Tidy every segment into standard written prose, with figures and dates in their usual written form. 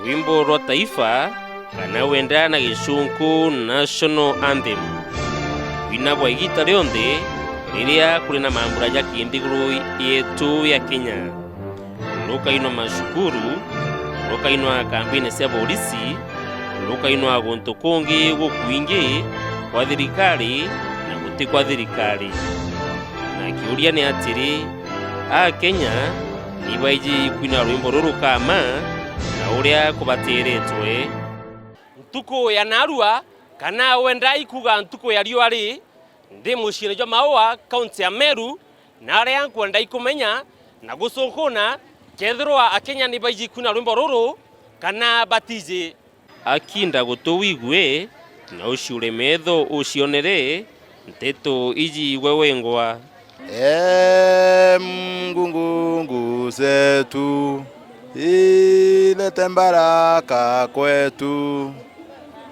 rwimbo rwa taifa kana wenda na gicunku national anthem winagwa igita rionthe riria kuri na mambura ya kindiguru yetu ya Kenya. Rukainwa mashukuru, rukainwa kambini cia polisi, rukainwa guntu kungi gukwingi kwa thirikari na guti kwa thirikari. Na kiuria ni atiri a Kenya ni baiji kwina rwimbo ruru kama na uria kubatiritwe ntuko ya narua kana wenda ikuga ntuko ya riwari ndi mucire jo maua kaunti ya Meru na aria kwenda ikumenya na gucukuna kethirwa akenya ni baiji kwina rwimbo ruru kana batije akinda gutuwigwe na uciure metho ucionere nteto iji wewengwa. Mungu zetu ilete baraka kwetu,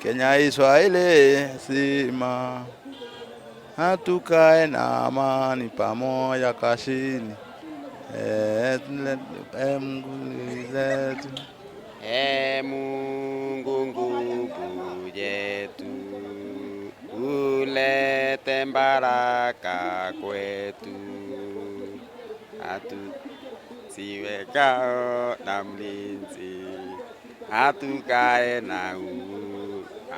Kenya Israeli sima, hatukae na amani pamoja kashini. Mungu zetu, Mungu nguvu yetu, ulete baraka kwetu, siwe kao na mlinzi, hatukae na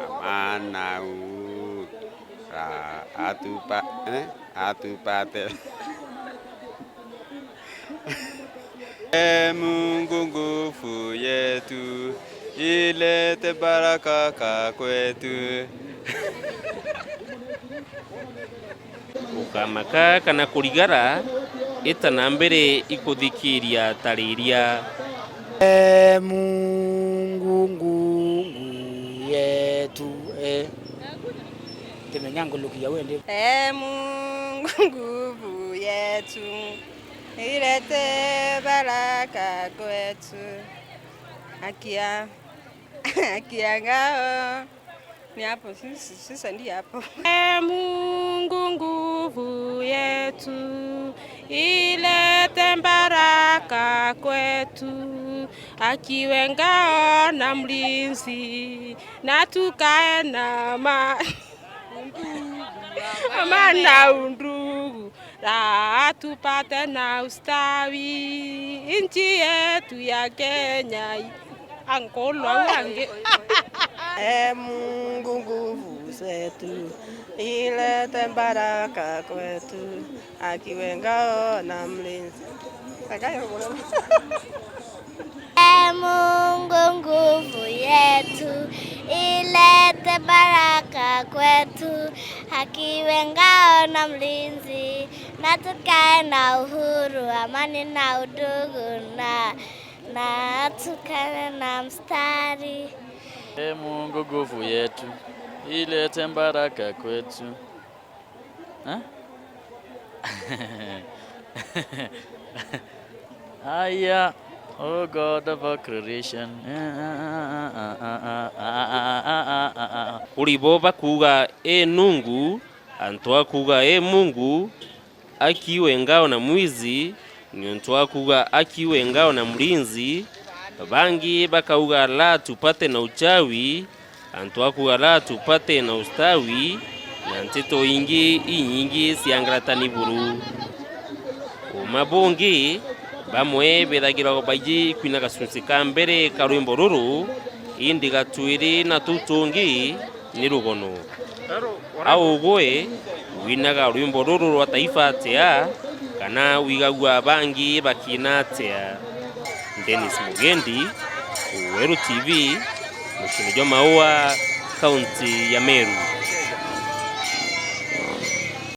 amana atupate. Mungu nguvu yetu, ilete baraka kwetu. Ukamaka kana kurigara itana mbere ikuthikiria tariria. Mungu nguvu yetu temenyango lukia wende. Mungu nguvu yetu, ilete baraka kwetu, akiangao ni hapo sisi ndi hapo. Mungu nguvu yetu, ilete baraka kwetu, akiwe ngao na mlinzi, na tukae na amana undugu, na tupate na ustawi nchi yetu ya Kenya. Angolo wange. Mungu nguvu zetu, ilete baraka kwetu, akiwe ngao na mlinzi. Mungu nguvu yetu, ilete baraka kwetu, akiwe ngao na mlinzi, na tukae na uhuru, amani na udugu, na tukae na mstari. Mungu nguvu yetu, ilete baraka kwetu. Aya, oh God of our creation. Ulibo bakuga nungu, antwa kuga Mungu, akiwe ngao na mwizi, nyontwa kuga akiwe ngao na mlinzi. Bangi bakauga la tupate na uchawi, antwa kuga la tupate na ustawi, na ntito inyingi siangratani buru. Umabongi bamwe beragira baiji kwina gasunzika mbere karwimbo ruru indi gatwiri na tutungi ni rugono au goe winaga rwimbo ruru rwa taifa tea kana wigagwa bangi bakina tea. Dennis Mugendi, Weru TV, Mushini Maua, kaunti ya Meru.